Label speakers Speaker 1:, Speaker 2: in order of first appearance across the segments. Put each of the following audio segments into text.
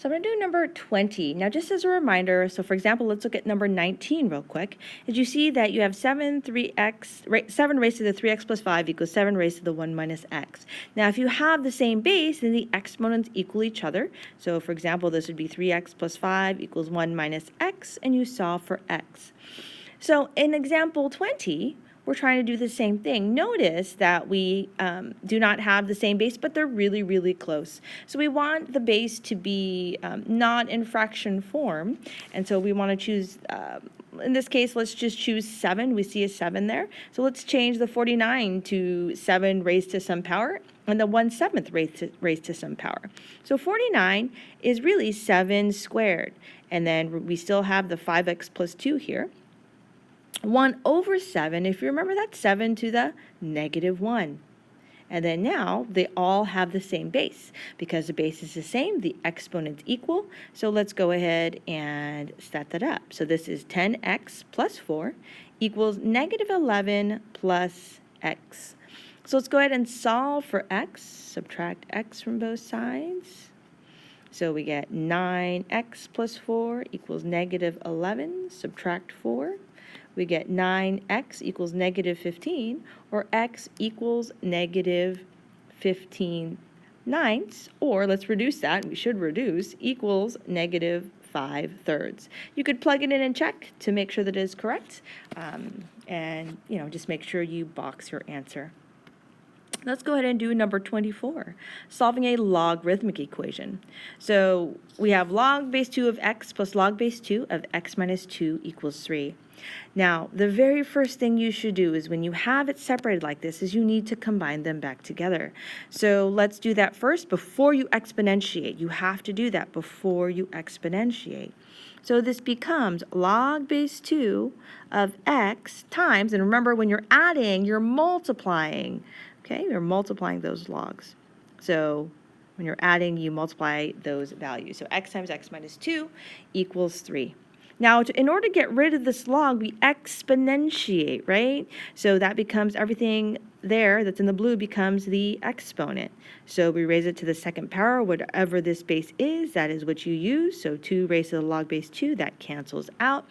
Speaker 1: So I'm going to do number 20. Now, just as a reminder, so for example, let's look at number 19 real quick. As you see that you have 7 raised to the 3x plus 5 equals 7 raised to the 1 minus x. Now, if you have the same base, then the exponents equal each other. So for example, this would be 3x plus 5 equals 1 minus x, and you solve for x. So in example 20, we're trying to do the same thing. Notice that we do not have the same base, but they're really, really close. So we want the base to be not in fraction form, and so we want to choose, in this case, let's just choose 7. We see a 7 there. So let's change the 49 to 7 raised to some power, and the 1/7 raised to some power. So 49 is really 7 squared, and then we still have the 5x plus 2 here. 1 over 7, if you remember, that's 7 to the negative 1. And then now they all have the same base. Because the base is the same, the exponent's equal. So let's go ahead and set that up. So this is 10x plus 4 equals negative 11 plus x. So let's go ahead and solve for x. Subtract x from both sides. So we get 9x plus 4 equals negative 11. Subtract 4. We get 9x equals negative 15, or x equals negative 15 ninths, or let's reduce that, we should reduce, equals negative 5/3. You could plug it in and check to make sure that it is correct, and just make sure you box your answer. Let's go ahead and do number 24, solving a logarithmic equation. So we have log base 2 of x plus log base 2 of x minus 2 equals 3. Now, the very first thing you should do is when you have it separated like this is you need to combine them back together. So let's do that first before you exponentiate. You have to do that before you exponentiate. So this becomes log base 2 of x times, and remember when you're adding, you're multiplying. Okay, you're multiplying those logs. So when you're adding, you multiply those values. So x times x minus 2 equals 3. Now, in order to get rid of this log, we exponentiate, right? So that becomes everything there that's in the blue becomes the exponent. So we raise it to the second power, whatever this base is, that is what you use. So 2 raised to the log base 2, that cancels out.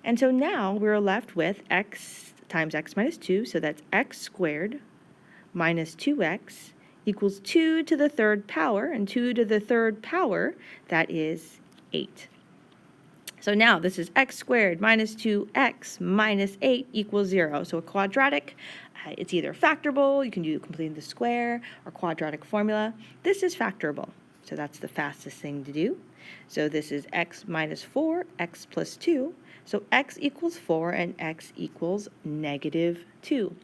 Speaker 1: And so now we're left with x times x minus 2, so that's x squared minus 2x equals 2 to the third power, and 2 to the third power, that is 8. So now this is x squared minus 2x minus 8 equals 0. So a quadratic, it's either factorable, you can do completing the square, or quadratic formula. This is factorable, so that's the fastest thing to do. So this is x minus 4, x plus 2. So x equals 4 and x equals negative 2.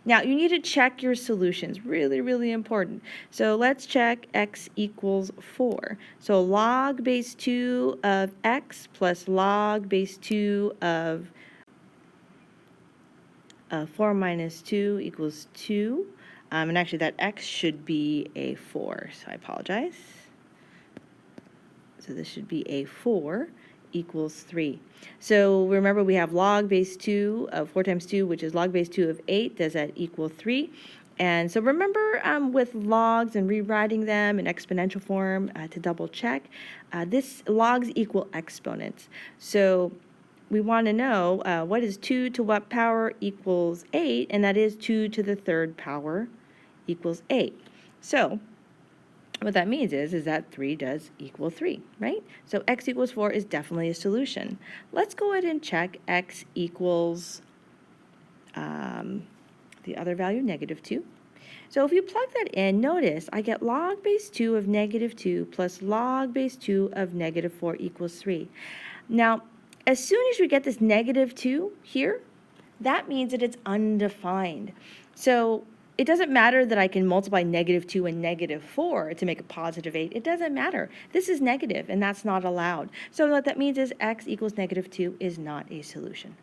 Speaker 1: Now, you need to check your solutions. Really, really important. So let's check x equals 4. So log base 2 of x plus log base 2 of 4 minus 2 equals 2. And actually, that x should be a 4, so I apologize. So this should be a 4 equals 3. So remember we have log base 2 of 4 times 2, which is log base 2 of 8. Does that equal 3? And so remember with logs and rewriting them in exponential form to double check, this logs equal exponents. So we want to know what is 2 to what power equals 8, and that is 2 to the third power equals 8. So what that means is that 3 does equal 3, right? So x equals 4 is definitely a solution. Let's go ahead and check x equals the other value, negative 2. So if you plug that in, notice I get log base 2 of negative 2 plus log base 2 of negative 4 equals 3. Now, as soon as you get this negative 2 here, that means that it's undefined. So it doesn't matter that I can multiply negative 2 and negative 4 to make a positive 8. It doesn't matter. This is negative, and that's not allowed. So what that means is x equals negative 2 is not a solution.